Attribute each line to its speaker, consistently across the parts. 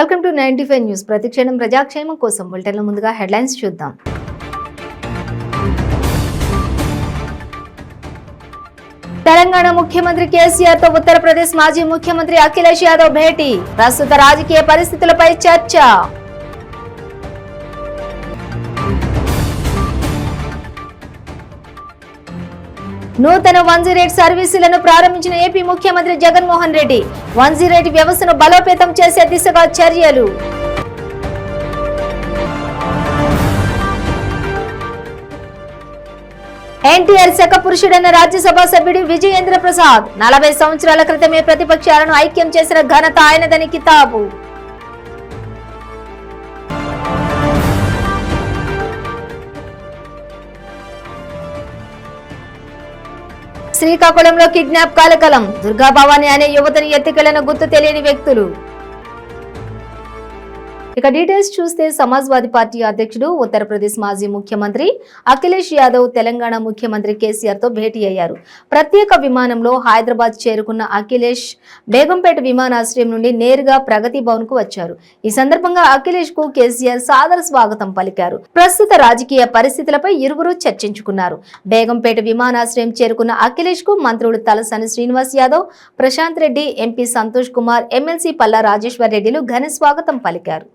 Speaker 1: Welcome to 95 news. ప్రతిక్షణం ప్రజాక్షేమం కోసం బులెటిన్ల ముందుగా హెడ్లైన్స్ చూద్దాం. తెలంగాణ ముఖ్యమంత్రి కేసీఆర్ తో ఉత్తరప్రదేశ్ మాజీ ముఖ్యమంత్రి అఖిలేష్ యాదవ్ భేటీ. ప్రస్తుత రాజకీయ పరిస్థితులపై చర్చ. నూతన 108 సర్వీసులను ప్రారంభించిన ఏపీ ముఖ్యమంత్రి జగన్మోహన్ రెడ్డి 108 వ్యవస్థను బలోపేతం చేసే దిశగా చర్యలు. ఎన్టీఆర్ శక పురుషుడైన రాజ్యసభ సభ్యుడు విజయేంద్ర ప్రసాద్ 40 సంవత్సరాల క్రితమే ప్రతిపక్షాలను ఐక్యం చేసిన ఘనత ఆయనదని కితాబు. శ్రీకాకుళంలో కిడ్నాప్ కలకలం. దుర్గా భవాని అనే యువతని ఎత్తుకెళ్లిన గుర్తు తెలియని వ్యక్తులు. ఇక డీటెయిల్స్ చూస్తే సమాజ్వాదీ పార్టీ అధ్యక్షుడు ఉత్తరప్రదేశ్ మాజీ ముఖ్యమంత్రి అఖిలేష్ యాదవ్ తెలంగాణ ముఖ్యమంత్రి కేసీఆర్ తో భేటీ అయ్యారు. ప్రత్యేక విమానంలో హైదరాబాద్ చేరుకున్న అఖిలేష్ బేగంపేట విమానాశ్రయం నుండి నేరుగా ప్రగతి భవన్ కు వచ్చారు. ఈ సందర్భంగా అఖిలేష్ కు కేసీఆర్ సాదర స్వాగతం పలికారు. ప్రస్తుత రాజకీయ పరిస్థితులపై ఇరువురు చర్చించుకున్నారు. బేగంపేట విమానాశ్రయం చేరుకున్న అఖిలేష్ కు మంత్రులు తలసాని శ్రీనివాస్ యాదవ్, ప్రశాంత్ రెడ్డి, ఎంపీ సంతోష్ కుమార్, ఎమ్మెల్సీ పల్లా రాజేశ్వర్ రెడ్డిలు ఘన స్వాగతం పలికారు.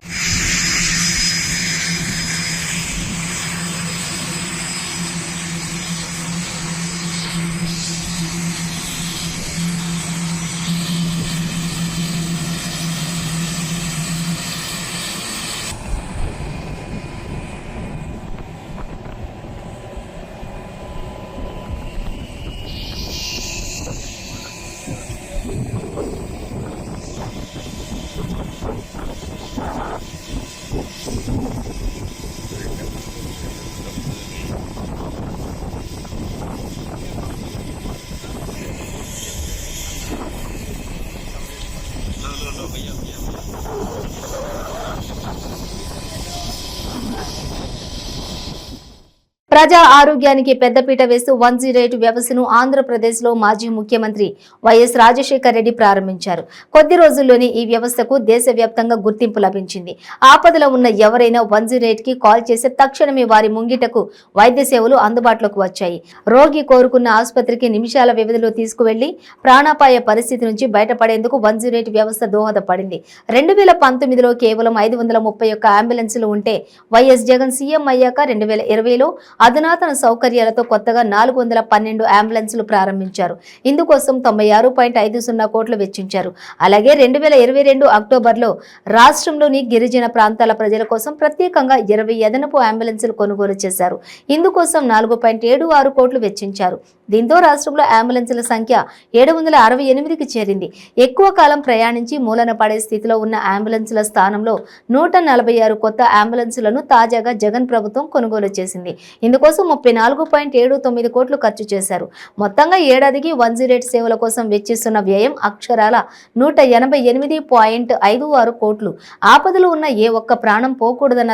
Speaker 1: ప్రజా ఆరోగ్యానికి పెద్దపీట వేస్తూ 108 వ్యవస్థను ఆంధ్రప్రదేశ్ లో మాజీ ముఖ్యమంత్రి వైఎస్ రాజశేఖర్ రెడ్డి ప్రారంభించారు. కొద్ది రోజుల్లోనే ఈ వ్యవస్థకు దేశవ్యాప్తంగా గుర్తింపు లభించింది. ఆపదలో ఉన్న ఎవరైనా 108 కి కాల్ చేసి తక్షణమే వారి ముంగిటకు వైద్య సేవలు అందుబాటులోకి వచ్చాయి. రోగి కోరుకున్న ఆసుపత్రికి నిమిషాల వ్యవధిలో తీసుకువెళ్లి ప్రాణాపాయ పరిస్థితి నుంచి బయటపడేందుకు 108 వ్యవస్థ దోహదపడింది. 2019లో కేవలం 531 అంబులెన్సులు ఉంటే వైఎస్ జగన్ సీఎం అయ్యాక 2020లో అధునాతన సౌకర్యాలతో కొత్తగా 412 అంబులెన్సులు ప్రారంభించారు. ఇందుకోసం 96.50 కోట్లు వెచ్చించారు. అలాగే 2022 అక్టోబర్లో రాష్ట్రంలోని గిరిజన ప్రాంతాల ప్రజల కోసం ప్రత్యేకంగా 20 అదనపు అంబులెన్సులు కొనుగోలు చేశారు. ఇందుకోసం 4.76 కోట్లు వెచ్చించారు. దీంతో రాష్ట్రంలో అంబులెన్సుల సంఖ్య 768కి చేరింది. ఎక్కువ కాలం ప్రయాణించి మూలన పడే స్థితిలో ఉన్న అంబులెన్సుల స్థానంలో 146 కొత్త అంబులెన్సులను తాజాగా జగన్ ప్రభుత్వం కొనుగోలు చేసింది. ఇందుకోసం 34.79 కోట్లు ఖర్చు చేశారు. మొత్తంగా ఏడాదికి 108 సేవల కోసం వెచ్చిస్తున్న వ్యయం అక్షరాల 188.56 కోట్లు. ఆపదలో ఉన్న ఏ ఒక్క ప్రాణం పోకూడదన్న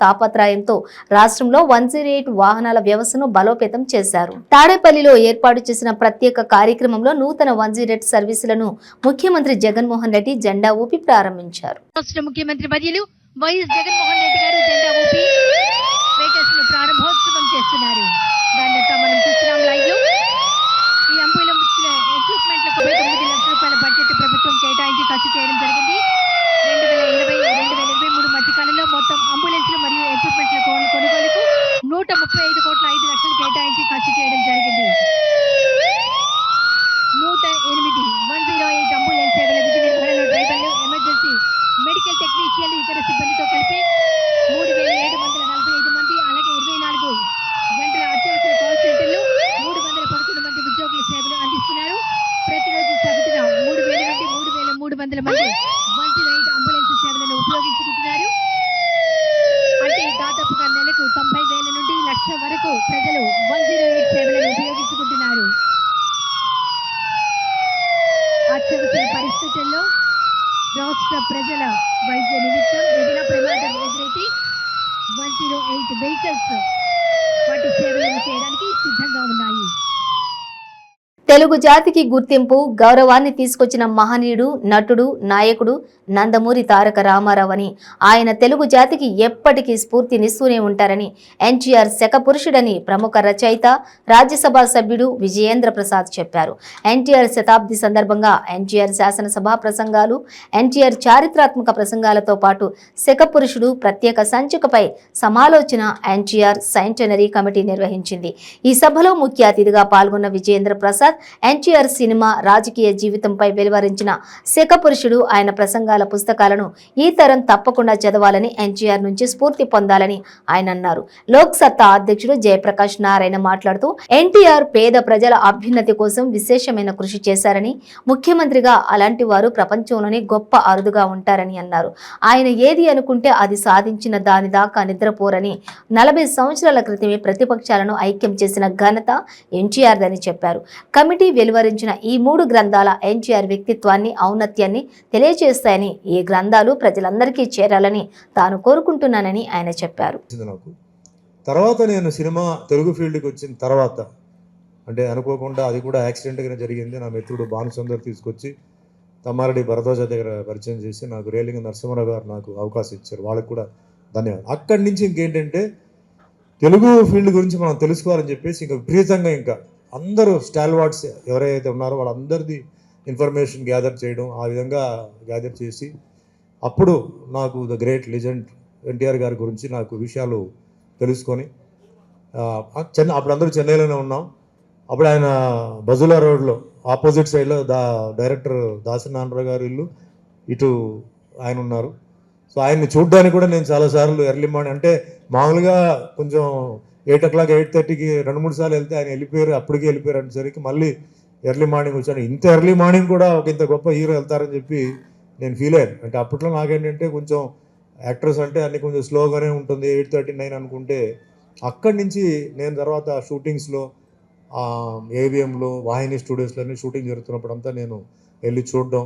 Speaker 1: తాపత్రయంతో రాష్ట్రంలో 108 వాహనాల వ్యవస్థను బలోపేతం చేశారు. తాడేపల్లిలో ఏర్పాటు చేసిన ప్రత్యేక కార్యక్రమంలో నూతన 108 సర్వీసులను ముఖ్యమంత్రి జగన్మోహన్ రెడ్డి జెండా ఊపి ప్రారంభించారు.
Speaker 2: రాష్ట్ర ముఖ్యమంత్రి వర్యులు వైఎస్ జగన్మోహన్ రెడ్డి గారు జెండా ఊపి వెహికల్స్ ప్రారంభోత్సవం చేస్తున్నారు. దాన్ని మనం చూస్తున్నాం లైవ్ లో. ఈ అంబులెన్స్ ఎక్విప్మెంట్లకు 9 లక్షల రూపాయల బడ్జెట్ ప్రభుత్వం కేటాయించి ఖర్చు చేయడం జరిగింది. 2020-2023 మధ్యకాలంలో మొత్తం అంబులెన్స్లు మరియు ఎక్విప్మెంట్ల కొనుగోలుకు 135 కోట్ల 5 లక్షలు కేటాయించి ఖర్చు చేయడం జరిగింది. 108 అంబులెన్స్ సేవల విధి నిర్వహణలో డ్రైవర్లు, ఎమర్జెన్సీ మెడికల్ టెక్నీషియన్లు, ఇతర సిబ్బందితో కలిపి 3745 మంది, అలాగే 24 గంటల అత్యవసర కాల్ సెంటర్లు, 311 మంది ఉద్యోగుల సేవలు అందిస్తున్నారు. ప్రతిరోజు సగటున 3000 నుండి 3300 మంది 108 అంబులెన్స్ సేవలను ఉపయోగించుకుంటున్నారు. అంటే దాదాపుగా నెలకు 90,000 నుండి 1,00,000 వరకు ప్రజలు 108 సేవలను ఉపయోగించుకుంటున్నారు. అత్యవసర పరిస్థితుల్లో రాష్ట్ర ప్రజల వైద్య నిమిత్తం ఏదైనా ప్రమాదం ఎదురైతే 108 వెహికల్స్ వాటి సేవలను చేయడానికి సిద్ధంగా ఉన్నాయి.
Speaker 1: తెలుగు జాతికి గుర్తింపు గౌరవాన్ని తీసుకొచ్చిన మహనీయుడు నటుడు నాయకుడు నందమూరి తారక రామారావు అని ఆయన తెలుగు జాతికి ఎప్పటికీ స్ఫూర్తినిస్తూనే ఉంటారని ఎన్టీఆర్ శకపురుషుడని ప్రముఖ రచయిత రాజ్యసభ సభ్యుడు విజయేంద్ర ప్రసాద్ చెప్పారు. ఎన్టీఆర్ శతాబ్ది సందర్భంగా ఎన్టీఆర్ శాసనసభ ప్రసంగాలు ఎన్టీఆర్ చారిత్రాత్మక ప్రసంగాలతో పాటు శకపురుషుడు ప్రత్యేక సంచికపై సమాలోచన ఎన్టీఆర్ సెంటనరీ కమిటీ నిర్వహించింది. ఈ సభలో ముఖ్య అతిథిగా పాల్గొన్న విజయేంద్ర ప్రసాద్ ఎన్టీఆర్ సినిమా రాజకీయ జీవితంపై వెలువరించిన శకపురుషుడు ఆయన ప్రసంగాల పుస్తకాలను ఈ తరం తప్పకుండా చదవాలని ఎన్టీఆర్ నుంచి స్ఫూర్తి పొందాలని ఆయన అన్నారు. లోక్ సత్తా అధ్యక్షుడు జయప్రకాష్ నారాయణ మాట్లాడుతూ ఎన్టీఆర్ పేద ప్రజల అభ్యున్నతి కోసం విశేషమైన కృషి చేశారని ముఖ్యమంత్రిగా అలాంటి వారు ప్రపంచంలోనే గొప్ప అరుదుగా ఉంటారని అన్నారు. ఆయన ఏది అనుకుంటే అది సాధించిన దాని దాకా నిద్రపోరని 40 సంవత్సరాల క్రితమే ప్రతిపక్షాలను ఐక్యం చేసిన ఘనత ఎన్టీఆర్ దని చెప్పారు. కమిటీ వెలువరించిన ఈ 3 గ్రంథాల ఎన్టీఆర్ వ్యక్తిత్వాన్ని ఔన్నత్యాన్ని తెలియజేస్తాయని ఈ గ్రంథాలు ప్రజలందరికీ చేరాలని తాను కోరుకుంటున్నానని ఆయన చెప్పారు.
Speaker 3: తర్వాత నేను సినిమా తెలుగు ఫీల్డ్కి వచ్చిన తర్వాత అంటే అనుకోకుండా అది కూడా యాక్సిడెంట్గానే జరిగింది. నా మిత్రుడు భానుచందర్ తీసుకొచ్చి తమ్మారెడ్డి భరద్వాజ దగ్గర పరిచయం చేసి నాకు రేలింగ నరసింహరావు గారు నాకు అవకాశం ఇచ్చారు. వాళ్ళకి కూడా ధన్యవాదాలు. అక్కడి నుంచి ఇంకేంటంటే తెలుగు ఫీల్డ్ గురించి మనం తెలుసుకోవాలని చెప్పేసి ఇంకా విపరీతంగా ఇంకా అందరూ స్టాల్వార్డ్స్ ఎవరైతే ఉన్నారో వాళ్ళందరిది ఇన్ఫర్మేషన్ గ్యాదర్ చేయడం, ఆ విధంగా గ్యాదర్ చేసి అప్పుడు నాకు ద గ్రేట్ లెజెండ్ ఎన్టీఆర్ గారి గురించి నాకు విషయాలు తెలుసుకొని అప్పుడు అందరూ చెన్నైలోనే ఉన్నాం. అప్పుడు ఆయన బజులా రోడ్లో ఆపోజిట్ సైడ్లో డైరెక్టర్ దాసనారాయణరావు గారు ఇల్లు, ఇటు ఆయన ఉన్నారు. సో ఆయన్ని చూడడానికి కూడా నేను చాలాసార్లు ఎర్లీ మార్నింగ్ అంటే మామూలుగా కొంచెం 8 o'clock 8:30కి 2-3 సార్లు వెళ్తే ఆయన వెళ్ళిపోయారు, అప్పటికే వెళ్ళిపోయారు అనేసరికి మళ్ళీ ఎర్లీ మార్నింగ్ వచ్చాను. ఇంత ఎర్లీ మార్నింగ్ కూడా ఒక ఇంత గొప్ప హీరో వెళ్తారని చెప్పి నేను ఫీల్ అయ్యాను. అంటే అప్పట్లో నాకేంటంటే కొంచెం యాక్టర్స్ అంటే అన్ని కొంచెం స్లోగానే ఉంటుంది, 8:39 అనుకుంటే అక్కడి నుంచి నేను తర్వాత షూటింగ్స్లో ఏవిఎంలో వాహిని స్టూడియోస్లోనే షూటింగ్ జరుగుతున్నప్పుడు అంతా నేను వెళ్ళి చూడడం,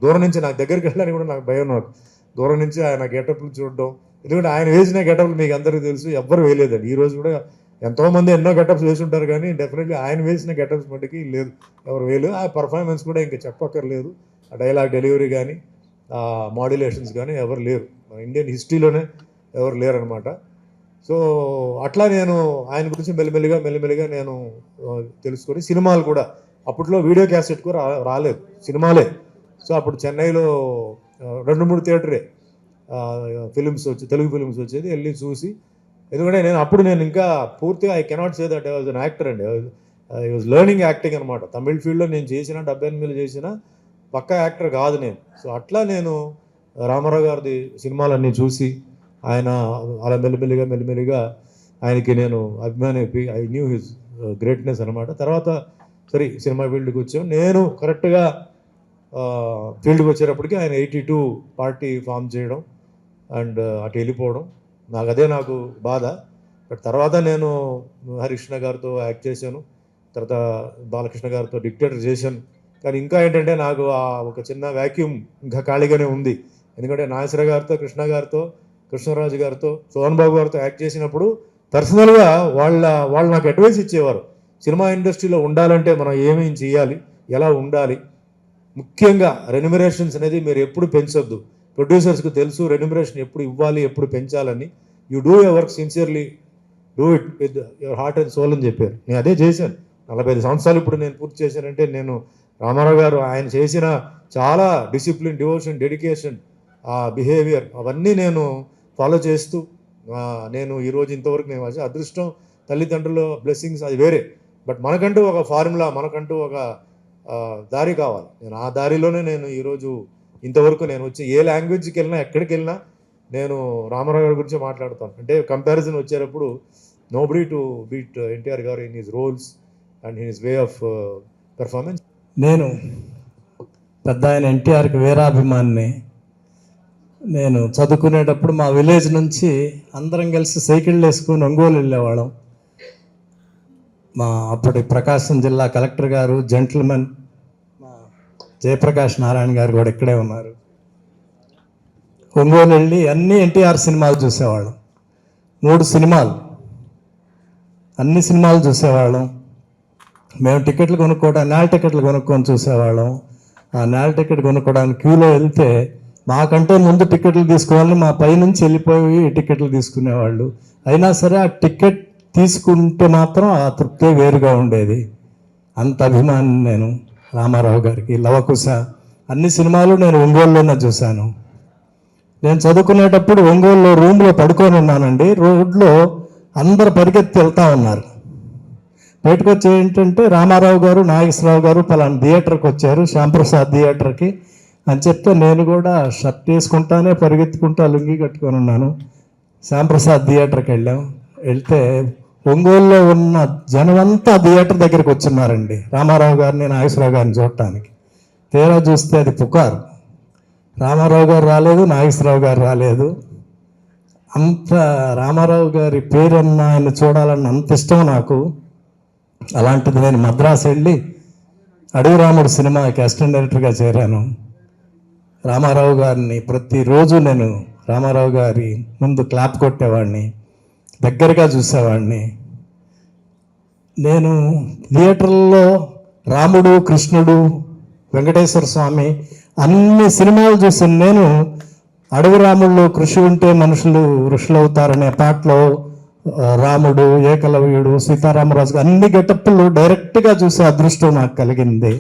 Speaker 3: దూరం నుంచి నాకు దగ్గరికి వెళ్ళడానికి కూడా నాకు భయం. నాకు దూరం నుంచి ఆయన గెటప్లు చూడడం, ఎందుకంటే ఆయన వేసిన గెటప్లు మీకు అందరికీ తెలుసు, ఎవ్వరు వేయలేదండి. ఈ రోజు కూడా ఎంతోమంది ఎన్నో గెటప్స్ వేసి ఉంటారు, కానీ డెఫినెట్లీ ఆయన వేసిన గెటప్స్ మటుకి లేదు, ఎవరు వేయలేదు. ఆ పర్ఫార్మెన్స్ కూడా ఇంకా చెప్పక్కర్లేదు, ఆ డైలాగ్ డెలివరీ కానీ మాడ్యులేషన్స్ కానీ ఎవరు లేరు, మన ఇండియన్ హిస్టరీలోనే ఎవరు లేరు అనమాట. సో అట్లా నేను ఆయన గురించి మెల్లిమెల్లిగా నేను తెలుసుకొని సినిమాలు కూడా అప్పట్లో వీడియో క్యాసెట్ కూడా రాలేదు, సినిమాలే. సో అప్పుడు చెన్నైలో 2-3 థియేటరే ఫిలిమ్స్ వచ్చి తెలుగు ఫిలిమ్స్ వచ్చేది, వెళ్ళి చూసి. ఎందుకంటే నేను ఇంకా పూర్తిగా I cannot say that I was an actor అండి, ఐ వాజ్ లెర్నింగ్ యాక్టింగ్ అనమాట. తమిళ ఫీల్డ్లో నేను చేసిన 78 చేసిన పక్కా యాక్టర్ కాదు నేను. సో అట్లా నేను రామారావు గారిది సినిమాలన్నీ చూసి ఆయన అలా మెల్లిమెల్లిగా ఆయనకి నేను అభిమాని అయిపోయి ఐ న్యూ హిజ్ గ్రేట్నెస్ అనమాట. తర్వాత సరే సినిమా ఫీల్డ్కి వచ్చాం. నేను కరెక్ట్గా ఫీల్డ్కి వచ్చేటప్పటికి ఆయన 82 పార్టీ ఫామ్ చేయడం అండ్ అటు వెళ్ళిపోవడం, నాకు బాధ. బట్ తర్వాత నేను హరికృష్ణ గారితో యాక్ట్ చేశాను, తర్వాత బాలకృష్ణ గారితో డిక్టేటర్ చేశాను. కానీ ఇంకా ఏంటంటే నాకు ఒక చిన్న వ్యాక్యూమ్ ఇంకా ఖాళీగానే ఉంది. ఎందుకంటే నాగేశ్వర గారితో, కృష్ణ గారితో, కృష్ణరాజు గారితో, సోహన్ బాబు గారితో యాక్ట్ చేసినప్పుడు పర్సనల్గా వాళ్ళు నాకు అడ్వైస్ ఇచ్చేవారు. సినిమా ఇండస్ట్రీలో ఉండాలంటే మనం ఏమేం చేయాలి, ఎలా ఉండాలి, ముఖ్యంగా రెన్యుమరేషన్స్ అనేది మీరు ఎప్పుడు పెంచొద్దు. ప్రొడ్యూసర్స్కి తెలుసు రెన్యుమరేషన్ ఎప్పుడు ఇవ్వాలి, ఎప్పుడు పెంచాలని. You do your work sincerely, do it with your heart and soul అని చెప్పారు. నేను అదే చేశాను. 45 సంవత్సరాలు ఇప్పుడు నేను పూర్తి చేశానంటే నేను రామారావు గారు ఆయన చేసిన చాలా డిసిప్లిన్, డివోషన్, డెడికేషన్, బిహేవియర్ అవన్నీ నేను ఫాలో చేస్తూ నేను ఈరోజు ఇంతవరకు నేను అదృష్టం, తల్లిదండ్రుల బ్లెస్సింగ్స్ అది వేరే. బట్ మనకంటూ ఒక ఫార్ములా, మనకంటూ ఒక దారి కావాలి. నేను ఆ దారిలోనే నేను ఈరోజు ఇంతవరకు నేను వచ్చి ఏ లాంగ్వేజ్కి వెళ్ళినా, ఎక్కడికి వెళ్ళినా నేను రామారావు గారి గురించి మాట్లాడతాను. అంటే కంపారిజన్ వచ్చేటప్పుడు nobody to beat NTR garu in his roles and in his way of performance.
Speaker 4: నేను పెద్ద ఆయన ఎన్టీఆర్కి వీరాభిమాన్ని. నేను చదువుకునేటప్పుడు మా విలేజ్ నుంచి అందరం కలిసి సైకిళ్ళు వేసుకుని ఒంగోలు వెళ్ళేవాళ్ళం. మా అప్పటి ప్రకాశం జిల్లా కలెక్టర్ గారు, జెంటిల్మెన్ మా జయప్రకాష్ నారాయణ గారు కూడా ఇక్కడే ఉన్నారు. ఒంగోలు వెళ్ళి అన్ని ఎన్టీఆర్ సినిమాలు చూసేవాళ్ళం. 3 సినిమాలు, అన్ని సినిమాలు చూసేవాళ్ళం. మేము టికెట్లు కొనుక్కోవడానికి నేల టికెట్లు కొనుక్కొని చూసేవాళ్ళం. ఆ నేల టికెట్ కొనుక్కోవడానికి క్యూలో వెళ్తే మాకంటే ముందు టికెట్లు తీసుకోవాలని మా పైనుంచి వెళ్ళిపోయి టికెట్లు తీసుకునేవాళ్ళు. అయినా సరే ఆ టికెట్ తీసుకుంటే మాత్రం ఆ తృప్తే వేరుగా ఉండేది. అంత అభిమాని నేను రామారావు గారికి. లవకుశ అన్ని సినిమాలు నేను ఒంగోలులోనే చూశాను. నేను చదువుకునేటప్పుడు ఒంగోలులో రూమ్లో పడుకొని ఉన్నానండి. రోడ్లో అందరు పరిగెత్తి వెళ్తా ఉన్నారు. బయటకు వచ్చి ఏంటంటే రామారావు గారు, నాగేశ్వరరావు గారు పలానా థియేటర్కి వచ్చారు, శ్యాంప్రసాద్ థియేటర్కి అని చెప్తే నేను కూడా షర్ట్ వేసుకుంటానే పరిగెత్తుకుంటా లుంగి కట్టుకొని ఉన్నాను. శ్యాంప్రసాద్ థియేటర్కి వెళ్తే ఒంగోలులో ఉన్న జనమంతా థియేటర్ దగ్గరికి వచ్చున్నారండి రామారావు గారిని, నాగేశ్వరరావు గారిని చూడటానికి. తీరా చూస్తే అది పుకారు. రామారావు గారు రాలేదు, నాగేశ్వరరావు గారు రాలేదు. అంత రామారావు గారి పేరన్న ఆయన చూడాలన్న అంత ఇష్టం నాకు. అలాంటిది నేను మద్రాసు వెళ్ళి అడవి రాముడు సినిమాకి అసిస్టెంట్ డైరెక్టర్గా చేరాను. రామారావు గారిని ప్రతిరోజు నేను రామారావు గారి ముందు క్లాప్ కొట్టేవాడిని, దగ్గరగా చూసేవాడిని. నేను థియేటర్లో రాముడు, కృష్ణుడు, వెంకటేశ్వర స్వామి అన్ని సినిమాలు చూసాను. నేను అడవి రాముల్లో కృషి ఉంటే మనుషులు ఋషులు అవుతారనే పాటలో రాముడు, ఏకలవ్యుడు, సీతారామరాజు అన్ని గెటప్పులు డైరెక్ట్గా చూసే అదృష్టం నాకు కలిగింది.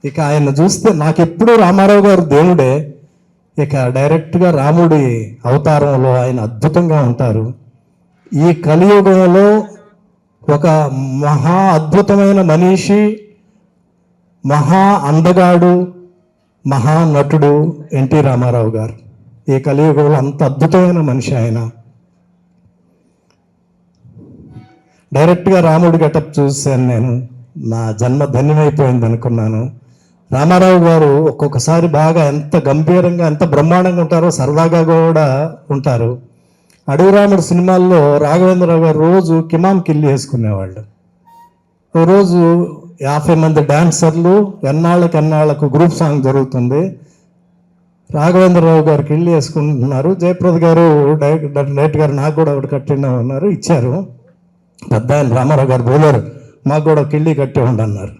Speaker 4: ఇక ఆయన చూస్తే నాకెప్పుడు రామారావు గారు దేవుడే. ఇక డైరెక్ట్గా రాముడి అవతారంలో ఆయన అద్భుతంగా ఉంటారు. ఈ కలియుగంలో ఒక మహా అద్భుతమైన మనిషి, మహా అందగాడు, మహానటుడు ఎన్టీ రామారావు గారు. ఈ కలియుగంలో అంత అద్భుతమైన మనిషి ఆయన. డైరెక్ట్గా రాముడి గెటప్ చూశాను నేను. నా జన్మ ధన్యమైపోయింది అనుకున్నాను. రామారావు గారు ఒక్కొక్కసారి బాగా ఎంత గంభీరంగా, ఎంత బ్రహ్మాండంగా ఉంటారో సరదాగా కూడా ఉంటారు. అడవి రాముడు సినిమాల్లో రాఘవేంద్రరావు గారు రోజు కిమాం కిల్లి వేసుకునేవాళ్ళు. ఓ రోజు 50 మంది డాన్సర్లు ఎన్నాళ్ళకు గ్రూప్ సాంగ్ జరుగుతుంది. రాఘవేంద్రరావు గారు కిళ్ళి వేసుకుంటున్నారు. జయప్రద గారు డైరెక్టర్ గారు నాకు కూడా ఒకటి కట్టినా ఉన్నారు, ఇచ్చారు. పెద్ద ఆయన రామారావు గారు బోలారు, మాకు కూడా కిళ్ళి కట్టి ఉండన్నారు.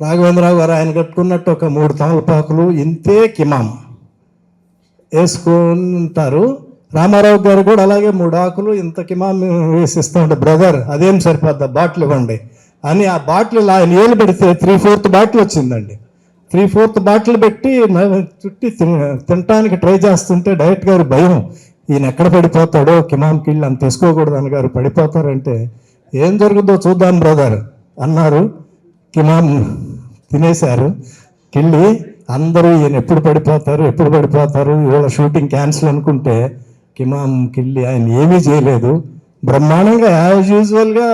Speaker 4: రాఘవేంద్రరావు గారు ఆయన కట్టుకున్నట్టు ఒక 3 తమలపాకులు ఇంతే కిమాం వేసుకుంటారు. రామారావు గారు కూడా అలాగే 3 ఆకులు ఇంత కిమాం వేసిస్తూ ఉంటారు. బ్రదర్ అదేం సరిపోద్దా, బాటిల్ ఇవ్వండి అని ఆ బాటిల్ ఆయన ఏళ్ళు పెడితే 3/4 బాటిల్ వచ్చిందండి. 3/4 బాటిల్ పెట్టి చుట్టి తినటానికి ట్రై చేస్తుంటే డైరెక్ట్ గారు భయం, ఈయన ఎక్కడ పడిపోతాడో, కిమాం కిళ్ళి అంత తీసుకోకూడదు అని గారు, పడిపోతారంటే ఏం జరుగుతుందో చూద్దాం బ్రదర్ అన్నారు. కిమాం తినేశారు కిళ్ళి. అందరూ ఈయన ఎప్పుడు పడిపోతారు ఇవాళ షూటింగ్ క్యాన్సిల్ అనుకుంటే కిమాం కిళ్ళి ఆయన ఏమీ చేయలేదు. బ్రహ్మాండంగా యాజ్ యూజువల్గా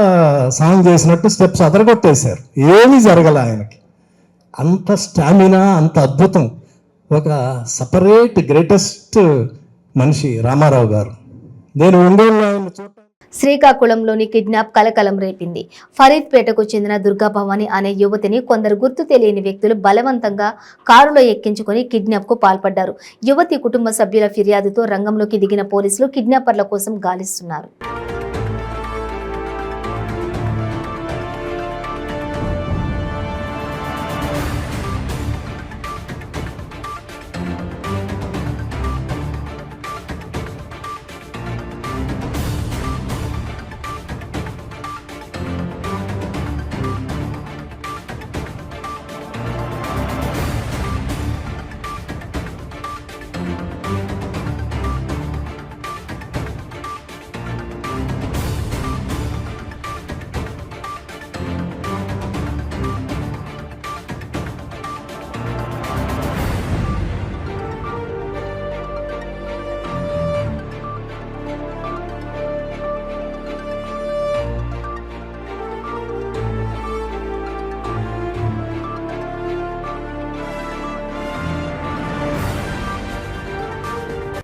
Speaker 4: సాంగ్ చేసినట్టు స్టెప్స్ అదరగొట్టేశారు. ఏమీ జరగల ఆయనకి. అంత స్టామినా, అంత అద్భుతం. ఒక సపరేట్ గ్రేటెస్ట్ మనిషి రామారావు గారు. నేను ఒంగోలులో ఆయన చూడటానికి
Speaker 1: శ్రీకాకుళంలోని కిడ్నాప్ కలకలం రేపింది. ఫరీద్పేటకు చెందిన దుర్గాభవాని అనే యువతిని కొందరు గుర్తు తెలియని వ్యక్తులు బలవంతంగా కారులో ఎక్కించుకొని కిడ్నాప్ కు పాల్పడ్డారు. యువతి కుటుంబ సభ్యుల ఫిర్యాదుతో రంగంలోకి దిగిన పోలీసులు కిడ్నాపర్ల కోసం గాలిస్తున్నారు.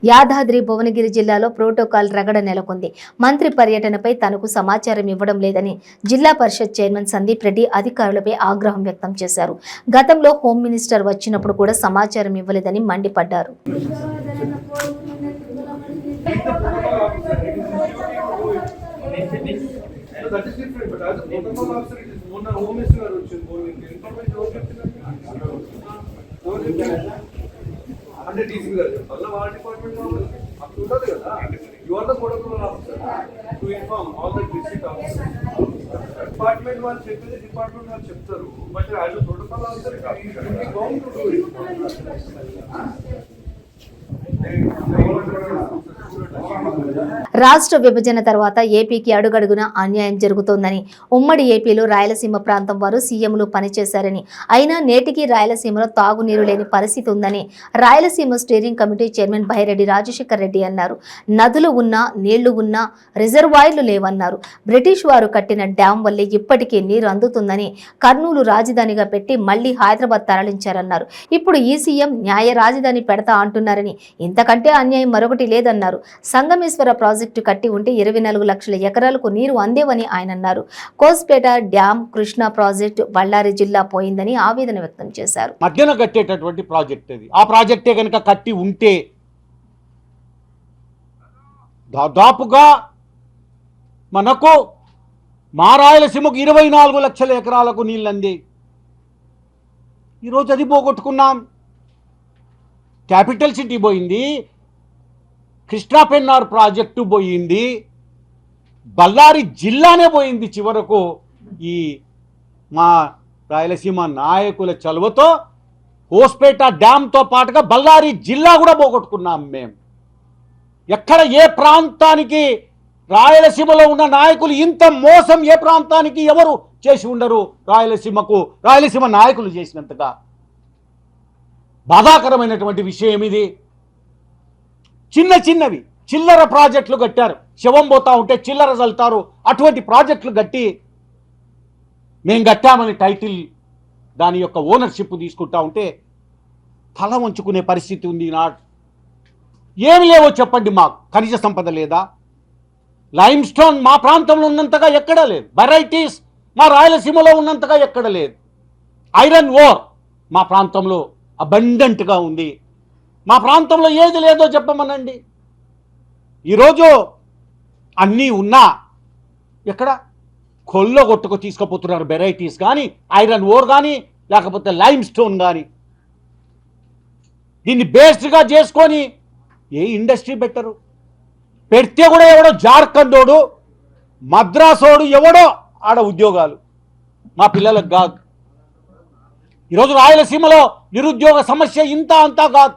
Speaker 1: యాదాద్రి భువనగిరి జిల్లాలో ప్రోటోకాల్ రగడ నెలకొంది. మంత్రి పర్యటనపై తనకు సమాచారం ఇవ్వడం లేదని జిల్లా పరిషత్ చైర్మన్ సందీప్ రెడ్డి అధికారులపై ఆగ్రహం వ్యక్తం చేశారు. గతంలో హోమ్ మినిస్టర్ వచ్చినప్పుడు కూడా సమాచారం ఇవ్వలేదని మండిపడ్డారు.
Speaker 5: That is different, but as a protocol officer, it is మొన్న హోమ్ మినిస్టర్ గారు వచ్చింది ఇన్ఫర్మేషన్ ఎవరు చెప్తున్నారు అంటే డీసీ గారు చెప్తారు వాళ్ళ డిపార్ట్మెంట్ వాళ్ళు అప్పుడు ఉండదు కదా you are the protocol officer to inform all the district officer department వాళ్ళు చెప్పేది డిపార్ట్మెంట్ వాళ్ళు చెప్తారు but as a protocol officer gone to do it.
Speaker 1: రాష్ట్ర విభజన తర్వాత ఏపీకి అడుగడుగున అన్యాయం జరుగుతోందని, ఉమ్మడి ఏపీలో రాయలసీమ ప్రాంతం వారు సీఎంలు పనిచేశారని, అయినా నేటికి రాయలసీమలో తాగునీరు లేని పరిస్థితి ఉందని Rayalaseema steering committee chairman Byreddy Rajasekhar Reddy అన్నారు. నదులు ఉన్నా, నీళ్లు ఉన్నా రిజర్వాయర్లు లేవన్నారు. బ్రిటిష్ వారు కట్టిన డ్యాం వల్లే ఇప్పటికీ నీరు అందుతుందని, కర్నూలు రాజధానిగా పెట్టి మళ్లీ హైదరాబాద్ తరలించారన్నారు. ఇప్పుడు ఈ సీఎం న్యాయ రాజధాని పెడతా అంటున్నారని, ఇంతకంటే అన్యాయం మరొకటి లేదన్నారు. సంగమేశ్వర ప్రాజెక్టు కట్టి ఉంటే 24 లక్షల ఎకరాలకు నీరు అందేవని ఆయన అన్నారు. కోస్పేట డ్యాం, కృష్ణా ప్రాజెక్టు బళ్ళారి జిల్లా పోయిందని ఆవేదన వ్యక్తం చేశారు.
Speaker 6: మధ్యన కట్టేటటువంటి ప్రాజెక్ట్ అది. ఆ ప్రాజెక్టే కనుక కట్టి ఉంటే దాదాపుగా మనకు మా రాయలసీమకు 24 లక్షల ఎకరాలకు నీళ్ళు అంది. ఈరోజు అది పోగొట్టుకున్నాం. క్యాపిటల్ సిటీ పోయింది, కృష్ణా పెన్నార్ ప్రాజెక్టు పోయింది, బళ్ళారి జిల్లానే పోయింది. చివరకు ఈ మా రాయలసీమ నాయకుల చలువతో హోస్పేట డ్యాంతో పాటుగా బళ్ళారి జిల్లా కూడా పోగొట్టుకున్నాం మేము. ఎక్కడ ఏ ప్రాంతానికి రాయలసీమలో ఉన్న నాయకులు ఇంత మోసం ఏ ప్రాంతానికి ఎవరు చేసి ఉండరు. రాయలసీమ నాయకులు చేసినంతగా బాధాకరమైనటువంటి విషయం ఇది. చిన్నవి చిల్లర ప్రాజెక్టులు కట్టారు. శవం పోతా ఉంటే చిల్లర చల్లుతారు. అటువంటి ప్రాజెక్టులు కట్టి మేము కట్టామని టైటిల్, దాని యొక్క ఓనర్షిప్ తీసుకుంటా ఉంటే తల వంచుకునే పరిస్థితి ఉంది. ఏమి లేవో చెప్పండి. మాకు ఖనిజ సంపద లేదా? లైమ్ స్టోన్ మా ప్రాంతంలో ఉన్నంతగా ఎక్కడా లేదు. వెరైటీస్ మా రాయలసీమలో ఉన్నంతగా ఎక్కడ లేదు. ఐరన్ ఓర్ మా ప్రాంతంలో అబండెంట్గా ఉంది. మా ప్రాంతంలో ఏది లేదో చెప్పమనండి. ఈరోజు అన్నీ ఉన్నా ఎక్కడ కొల్లగొట్టుకు తీసుకుపోతున్నారు. వెరైటీస్ కానీ, ఐరన్ ఓర్ కానీ, లేకపోతే లైమ్ స్టోన్ కానీ. దీన్ని బేస్డ్గా చేసుకొని ఏ ఇండస్ట్రీ పెట్టరు. పెడితే కూడా ఎవడో జార్ఖండోడు, మద్రాసోడు ఎవడో ఆడ ఉద్యోగాలు. మా పిల్లలకు కాదు. ఈరోజు రాయలసీమలో నిరుద్యోగ సమస్య ఇంత అంతా కాదు.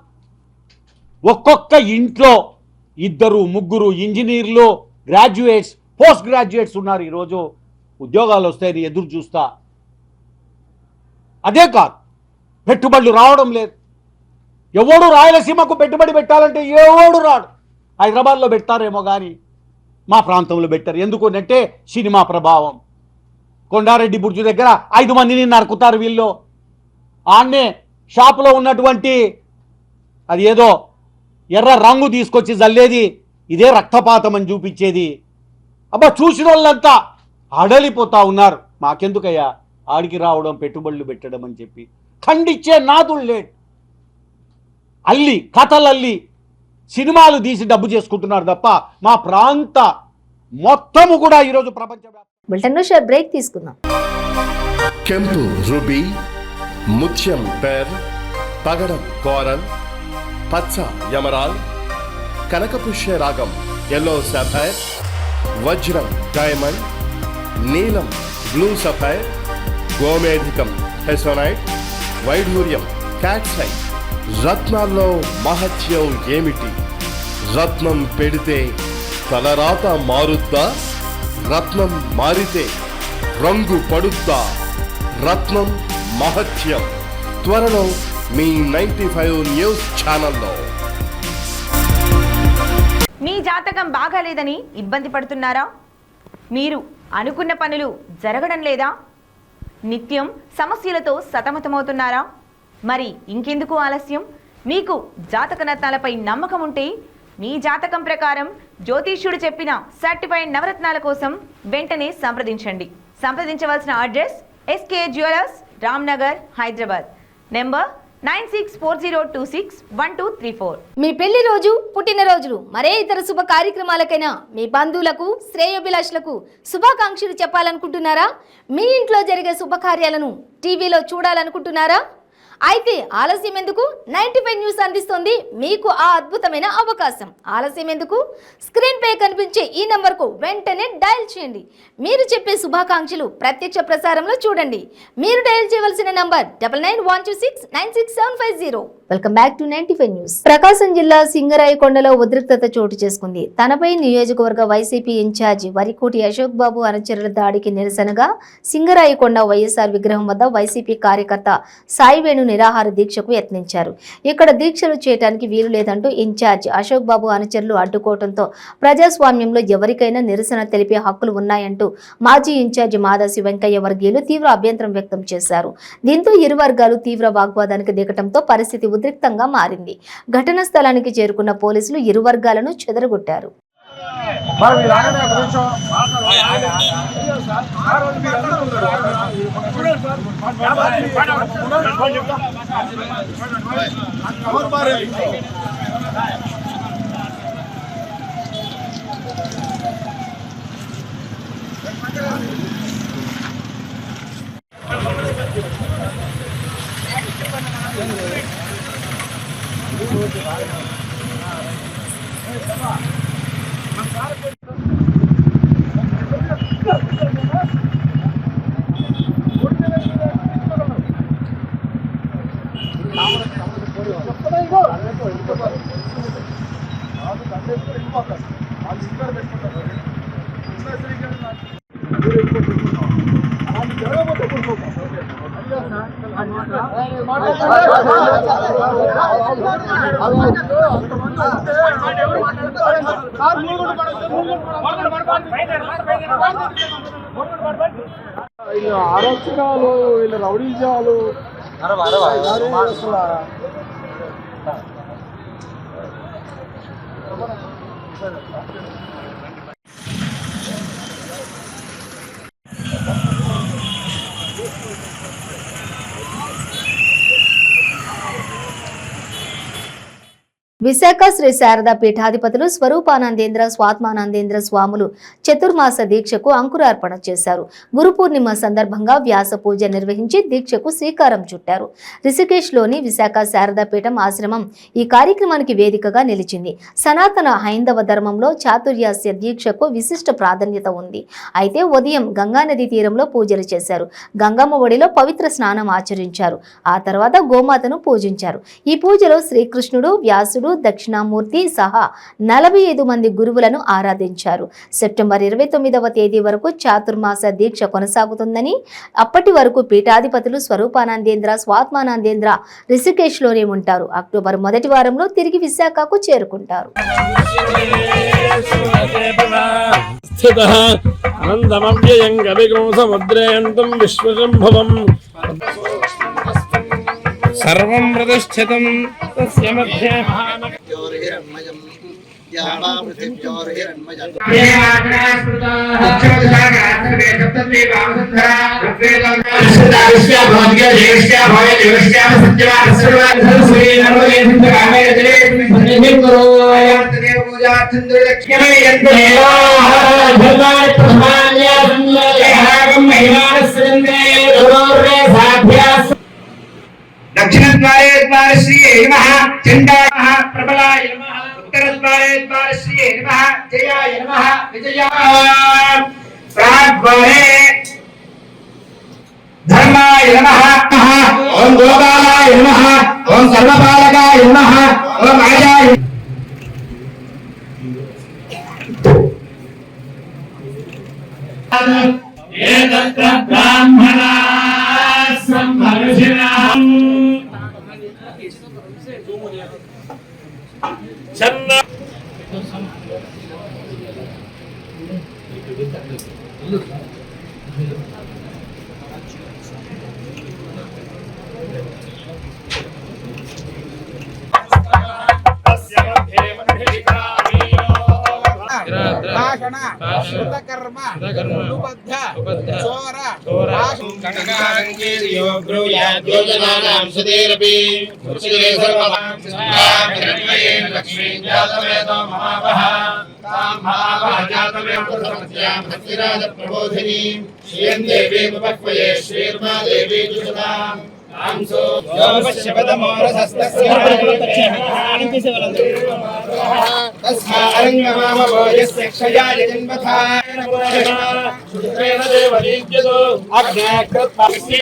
Speaker 6: ఒక్కొక్క ఇంట్లో 2-3 ఇంజనీర్లు, గ్రాడ్యుయేట్స్, పోస్ట్ గ్రాడ్యుయేట్స్ ఉన్నారు. ఈరోజు ఉద్యోగాలు వస్తాయని ఎదురు చూస్తా. అదే కాదు, పెట్టుబడులు రావడం లేదు. ఎవడు రాయలసీమకు పెట్టుబడి పెట్టాలంటే ఎవడు రాడు. హైదరాబాద్లో పెడతారేమో కానీ మా ప్రాంతంలో పెట్టారు. ఎందుకు అంటే సినిమా ప్రభావం. కొండారెడ్డి బుర్జు దగ్గర 5 మందిని నరుకుతారు వీళ్ళు. ఆన్నే షాపులో ఉన్నటువంటి అది ఏదో ఎర్ర రంగు తీసుకొచ్చి జల్లేది, ఇదే రక్తపాతం అని చూపించేది. అబ్బా చూసిన వాళ్ళంతా అడలిపోతా ఉన్నారు. మాకెందుకయ్యా ఆడికి రావడం, పెట్టుబడులు పెట్టడం అని చెప్పి ఖండించే నాదులు లేడు. అల్లి కథలల్లి సినిమాలు తీసి డబ్బు చేసుకుంటున్నారు తప్ప మా ప్రాంత మొత్తము కూడా ఈరోజు ప్రపంచ
Speaker 1: బ్రేక్ తీసుకుందాం.
Speaker 7: ಕೆಂಪು ರುಬಿ, ಮುತ್ಯಂ ಪೇರ್, పగడం కోరల్, పచ్చ యమరాల్, కనకపుష్య రాగం ఎల్లో సఫైర్, వజ్రం డైమండ్, నీలం బ్లూ సఫైర్, గోమేధికం హెసోనైట్, వైఢూర్యం క్యాట్సైట్. రత్నాల్లో మహత్యం ఏమిటి? రత్నం పెడితే తలరాత మారుద్దా? రత్నం మారితే రంగు పడుద్దా? రత్నం మహత్యం త్వరలో మీ 95 న్యూస్ ఛానల్లో.
Speaker 8: మీ జాతకం బాగాలేదని ఇబ్బంది పడుతున్నారా? మీరు అనుకున్న పనులు జరగడం లేదా? నిత్యం సమస్యలతో సతమతమవుతున్నారా? మరి ఇంకెందుకు ఆలస్యం? మీకు జాతక రత్నాలపై నమ్మకం ఉంటే మీ జాతకం ప్రకారం జ్యోతిష్యుడు చెప్పిన సర్టిఫైడ్ నవరత్నాల కోసం వెంటనే సంప్రదించండి. సంప్రదించవలసిన address SK jewellers, Ramnagar, Hyderabad. Number 9640261234.
Speaker 1: మీ పెళ్లి రోజు, పుట్టినరోజులు, మరే ఇతర శుభ కార్యక్రమాలకైనా మీ బంధువులకు, శ్రేయోభిలాషులకు శుభాకాంక్షలు చెప్పాలనుకుంటున్నారా? మీ ఇంట్లో జరిగే శుభకార్యాలను టీవీలో చూడాలనుకుంటున్నారా? అయితే ఆలస్యం ఎందుకు? 95 న్యూస్ అందిస్తోంది మీకు ఆ అద్భుతమైన అవకాశం. ఆలస్యం ఎందుకు? స్క్రీన్ పై కనిపించే ఈ నంబర్కు వెంటనే డయల్ చేయండి. మీరు చెప్పే శుభాకాంక్షలు ప్రత్యక్ష ప్రసారంలో చూడండి. మీరు డయల్ చేయవలసిన number 9912696750. Welcome back to 95 news. Prakasam జిల్లా సింగరాయకొండలో ఉద్రిక్తత చోటు చేసుకుంది. తనపై నియోజకవర్గ వైసీపీ ఇన్ఛార్జి వరికోటి అశోక్ బాబు అనుచరుల దాడికి నిరసనగా సింగరాయకొండ వైఎస్ఆర్ విగ్రహం వద్ద వైసీపీ కార్యకర్త సాయివేణు నిరాహార దీక్షకు యత్నించారు. ఇక్కడ దీక్షలు చేయడానికి వీలు లేదంటూ ఇన్ఛార్జ్ అశోక్ బాబు అనుచరులు అడ్డుకోవడంతో ప్రజాస్వామ్యంలో ఎవరికైనా నిరసన తెలిపే హక్కులు ఉన్నాయంటూ మాజీ ఇన్ఛార్జి మాదాసి వెంకయ్య వర్గీయులు తీవ్ర అభ్యంతరం వ్యక్తం చేశారు. దీంతో ఇరు వర్గాలు తీవ్ర వాగ్వాదానికి దిగటంతో పరిస్థితి ఉద్రిక్తంగా మారింది. ఘటనా స్థలానికి చేరుకున్న పోలీసులు ఇరు వర్గాలను చెదరగొట్టారు.
Speaker 5: అరక్షకాలు, వీళ్ళ రౌడీజాలు
Speaker 1: విశాఖ శ్రీ శారదా పీఠాధిపతులు స్వరూపానందేంద్ర స్వాత్మానందేంద్ర స్వాములు చతుర్మాస దీక్షకు అంకురార్పణ చేశారు. గురు పూర్ణిమ సందర్భంగా వ్యాస పూజ నిర్వహించి దీక్షకు శ్రీకారం చుట్టారు. రిషికేశ్లోని విశాఖ శారదా పీఠం ఆశ్రమం ఈ కార్యక్రమానికి వేదికగా నిలిచింది. సనాతన హైందవ ధర్మంలో చాతుర్యాస్య దీక్షకు విశిష్ట ప్రాధాన్యత ఉంది. అయితే ఉదయం గంగానది తీరంలో పూజలు చేశారు. గంగమ్మ ఒడిలో పవిత్ర స్నానం ఆచరించారు. ఆ తర్వాత గోమాతను పూజించారు. ఈ పూజలో శ్రీకృష్ణుడు, వ్యాసుడు, దక్షిణామూర్తి సహా 45 మంది గురువులను ఆరాధించారు. సెప్టెంబర్ 29వ తేదీ వరకు చాతుర్మాస దీక్ష కొనసాగుతుందని, అప్పటి వరకు పీఠాధిపతులు స్వరూపానందేంద్ర స్వాత్మానందేంద్ర రిషికేశ్లోనే ఉంటారు. అక్టోబర్ మొదటి వారంలో తిరిగి విశాఖకు చేరుకుంటారు.
Speaker 9: సర్వం ప్రతిష్ఠితం తస్య మధ్యే
Speaker 10: दक्षिणद्वारे द्वारश्रिये नमः, चण्डाय प्रबलाय नमः, उत्तरद्वारे द्वारश्रिये नमः, जयाय नमः, विजयाय प्राद्वारे धर्माय नमः, ओम गोपालाय नमः, ओम सर्वपालकाय नमः, ओम आजाय एतत्र ब्राह्मणा संभर्षिणाम् चन्ना భాషణ కృతకర్మ ఉపబద్ధ చోర కనకాంకేర్యో బ్రూయాద్ యోజనానాం సుధీరపి ముచ్యతే సర్వదాం హిరణ్మయేన లక్ష్మీం జాతవేదో మహావహ తాం మహావహ జాతవేదో సమస్యాం భక్తిరాజ ప్రబోధినీం శ్రీయం దేవీం ఉపక్వయే శ్రీర్మా దేవీ దుషదాం ఆంసో యోగశబదమోరసస్తస్య తస్మారంగమామవోయస్య క్షయాయ జన్మథా శుద్ధేన దేవదీజ్యతో అగ్నేకృత్పస్య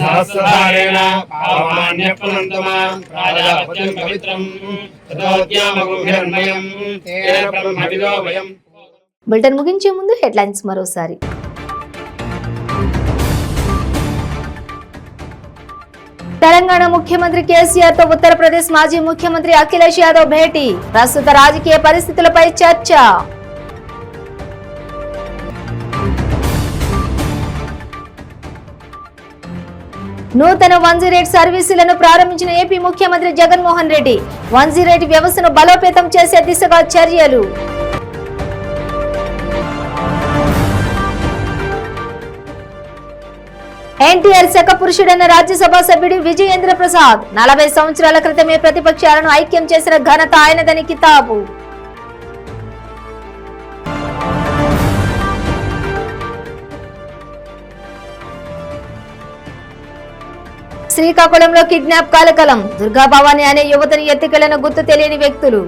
Speaker 10: సహస్రధారేణ పావమాన్యపునంతమాం రాజావచం పవిత్రం తదోద్యామగుంభిర్మయం తేన బ్రహ్మవిదో వయం.
Speaker 1: బులెటిన్ ముగించే ముందు హెడ్లైన్స్ మరోసారి. తెలంగాణ ముఖ్యమంత్రి కేసీఆర్ తో ఉత్తరప్రదేశ్ మాజీ ముఖ్యమంత్రి అఖిలేష్ యాదవ్ భేటీ, ప్రస్తుత రాజకీయ పరిస్థితులపై చర్చ. నూతన 108 సర్వీసులను ప్రారంభించిన ఏపీ ముఖ్యమంత్రి జగన్మోహన్ రెడ్డి, 108 వ్యవస్థను బలోపేతం చేసే దిశగా చర్యలు. ఎన్టీఆర్ శక పురుషుడైన రాజ్యసభ సభ్యుడు విజయేంద్ర ప్రసాద్, 40 సంవత్సరాల క్రితమే ప్రతిపక్షాలను ఐక్యం చేసిన ఘనత ఆయనదని కితాబు. శ్రీకాకుళంలో కిడ్నాప్ కలకలం, దుర్గాభవాని అనే యువతిని ఎత్తుకెళ్లిన గుర్తు తెలియని వ్యక్తులు.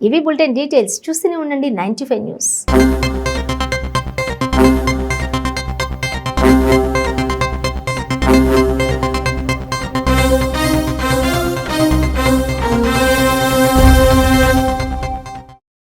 Speaker 1: ఇవి బులెటిన్ డీటెయిల్స్. చూస్తూనే ఉండండి 95 న్యూస్.